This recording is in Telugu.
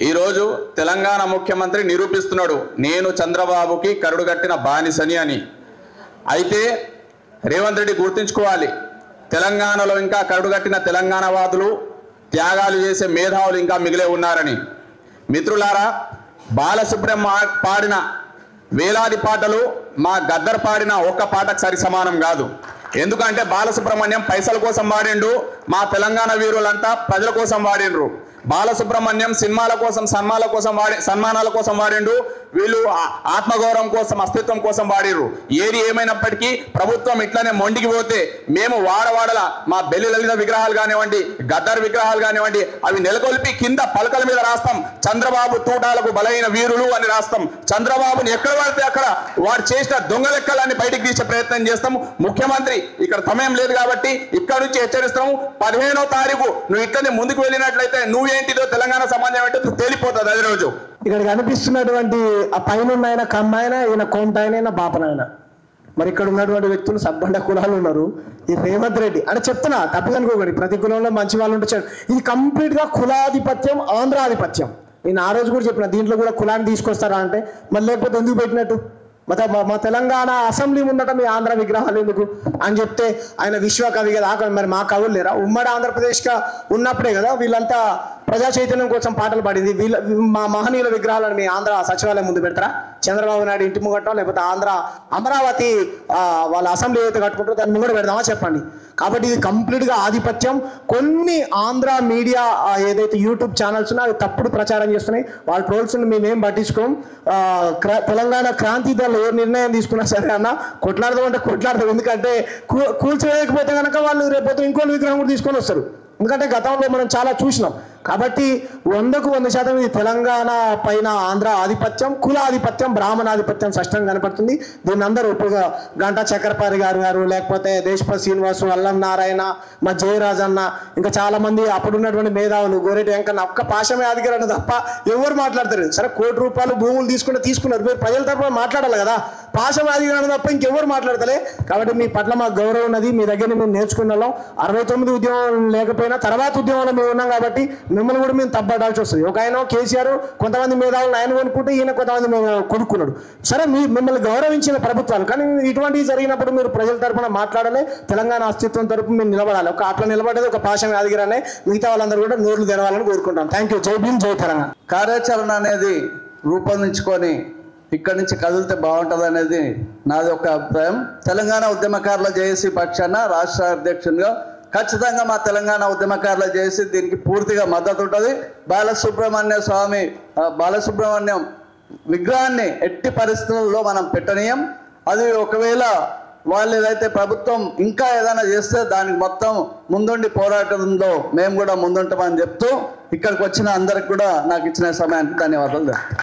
ఈరోజు తెలంగాణ ముఖ్యమంత్రి నిరూపిస్తున్నాడు నేను చంద్రబాబుకి కరుడుగట్టిన బానిసని అని. అయితే రేవంత్ రెడ్డి గుర్తుంచుకోవాలి, తెలంగాణలో ఇంకా కరుడుగట్టిన తెలంగాణవాదులు త్యాగాలు చేసే మేధావులు ఇంకా మిగిలే ఉన్నారని. మిత్రులారా, బాలసుబ్రహ్మణ్యం పాడిన వేలాది పాటలు మా గద్దర్ పాడిన ఒక్క పాటకు సరి సమానం కాదు. ఎందుకంటే బాలసుబ్రహ్మణ్యం పైసల కోసం వాడిండు, మా తెలంగాణ వీరులంతా ప్రజల కోసం వాడిండ్రు. బాలసుబ్రహ్మణ్యం సినిమాల కోసం సన్మానాల కోసం వాడిండు, వీళ్ళు ఆత్మగౌరవం కోసం అస్తిత్వం కోసం వాడిర్రు. ఏది ఏమైనప్పటికీ ప్రభుత్వం ఇట్లానే మొండికి పోతే మేము వాడవాడల మా బెల్లి లలిత విగ్రహాలు కానివ్వండి, గద్దర్ విగ్రహాలు కానివ్వండి, అవి నెలకొల్పి కింద పలకల మీద రాస్తాం చంద్రబాబు తూటాలకు బలైన వీరులు అని రాస్తాం. చంద్రబాబుని ఎక్కడ పడితే అక్కడ వాడు చేసిన దొంగ లెక్కలన్నీ బయటికి తీసే ప్రయత్నం చేస్తాము. ముఖ్యమంత్రి ఇక్కడ సమయం లేదు కాబట్టి ఇక్కడ నుంచి హెచ్చరిస్తాము, 15వ తారీఖు నువ్వు ఇట్లనే ముందుకు వెళ్ళినట్లయితే నువ్వేంటిదో తెలంగాణ సమాజం ఏంటో తేలిపోతుంది అదే రోజు. ఇక్కడ కనిపిస్తున్నటువంటి ఆ పైన ఆయన కమ్మాయన, ఈయన కొంటాయన, బాపనాయన. మరి ఇక్కడ ఉన్నటువంటి వ్యక్తులు సబ్బండ కులాలు ఉన్నారు. ఈ రేవంత్ రెడ్డి అంటే చెప్తున్నా, తప్పదనుకోకండి, ప్రతి కులంలో మంచి వాళ్ళు ఉంటే ఇది కంప్లీట్ గా కులాధిపత్యం, ఆంధ్రాధిపత్యం. నేను ఆ రోజు కూడా చెప్పిన, దీంట్లో కూడా కులాన్ని తీసుకొస్తారా అంటే మరి లేకపోతే ఎందుకు పెట్టినట్టు, మా తెలంగాణ అసెంబ్లీ ముందట మీ ఆంధ్ర విగ్రహాలు ఎందుకు అని చెప్తే ఆయన విశ్వకవి కదా, మరి మా కవులు లేరా? ఉమ్మడి ఆంధ్రప్రదేశ్గా ఉన్నప్పుడే కదా వీళ్ళంతా ప్రజా చైతన్యం కోసం పాటలు పాడింది. మా మహనీయుల విగ్రహాలను మీ ఆంధ్ర సచివాలయం ముందు పెడతారా? చంద్రబాబు నాయుడు ఇంటి ముంగట, లేకపోతే ఆంధ్ర అమరావతి వాళ్ళ అసెంబ్లీ ఏదైతే కట్టుకుంటారో దాన్ని ముంగట పెడదామా చెప్పండి. కాబట్టి ఇది కంప్లీట్గా ఆధిపత్యం. కొన్ని ఆంధ్ర మీడియా ఏదైతే యూట్యూబ్ ఛానల్స్ ఉన్నాయో అవి తప్పుడు ప్రచారం చేస్తున్నాయి. వాళ్ళ ట్రోల్స్ని మేమేం పట్టించుకోం. తెలంగాణ క్రాంతి దళ ఏ నిర్ణయం తీసుకున్నా సరే అన్న కొట్లాడదాం అంటే కొట్లాడదాం. ఎందుకంటే కూల్చివేయకపోతే కనుక వాళ్ళు రేపు ఇంకోటి విగ్రహం కూడా తీసుకొని వస్తారు. ఎందుకంటే గతంలో మనం చాలా చూసినాం. కాబట్టి 100కు 100% ఇది తెలంగాణ పైన ఆంధ్ర ఆధిపత్యం, కుల ఆధిపత్యం, బ్రాహ్మణాధిపత్యం స్పష్టంగా కనపడుతుంది. దీన్ని అందరూ ఒప్పుగా గంటా చక్రపాణి గారు లేకపోతే దేశపతి శ్రీనివాసు, అల్లం నారాయణ, మా జయరాజ్ అన్న, ఇంకా చాలా మంది అప్పుడున్నటువంటి మేధావులు, గోరెటి వెంకన్న, ఒక్క పాశమే అధికారన్న తప్ప ఎవరు మాట్లాడతారు? సరే, ₹1 భూములు తీసుకున్నారు, మీరు ప్రజల తరపున మాట్లాడాలి కదా. పాశమే అధికారన్న తప్ప ఇంకెవరు మాట్లాడతలే. కాబట్టి మీ పట్ల మాకు గౌరవం ఉన్నది, మీ దగ్గర మేము నేర్చుకున్నాం. 69 ఉద్యమం లేకపోయినా తర్వాత ఉద్యమంలో మేము ఉన్నాం కాబట్టి మిమ్మల్ని కూడా మేము తప్పడాల్సి వస్తుంది. ఒక ఆయన కేసీఆర్ కొంతమంది మేధావులను ఆయన కొనుక్కుంటే ఈయన కొంతమంది కొనుక్కున్నాడు. సరే, మిమ్మల్ని గౌరవించిన ప్రభుత్వాలు, కానీ ఇటువంటివి జరిగినప్పుడు మీరు ప్రజల తరపున మాట్లాడాలి, తెలంగాణ అస్తిత్వం తరపు మీరు నిలబడాలి. అట్లా నిలబడేది ఒక పాశం యాదగిరనే, మిగతా వాళ్ళందరూ కూడా నోర్లు తెరవాలని కోరుకుంటాం. Thank you. జై భీమ్, జై తెలంగాణ. కార్యాచరణ అనేది రూపొందించుకొని ఇక్కడి నుంచి కదిలితే బాగుంటుంది అనేది నాది ఒక అభిప్రాయం. తెలంగాణ ఉద్యమకారుల జేఏసీ పక్షాన రాష్ట్ర అధ్యక్షునిగా ఖచ్చితంగా మా తెలంగాణ ఉద్యమకారుల జేఏసీ దీనికి పూర్తిగా మద్దతు ఉంటుంది. బాలసుబ్రహ్మణ్యం విగ్రహాన్ని ఎట్టి పరిస్థితుల్లో మనం పెట్టనీయం. అది ఒకవేళ వాళ్ళు ఏదైతే ప్రభుత్వం ఇంకా ఏదైనా చేస్తే దానికి మొత్తం ముందుండి పోరాటంలో మేము కూడా ముందుంటామని చెప్తూ ఇక్కడికి వచ్చిన అందరికి కూడా నాకు ఇచ్చిన సమయానికి ధన్యవాదాలు.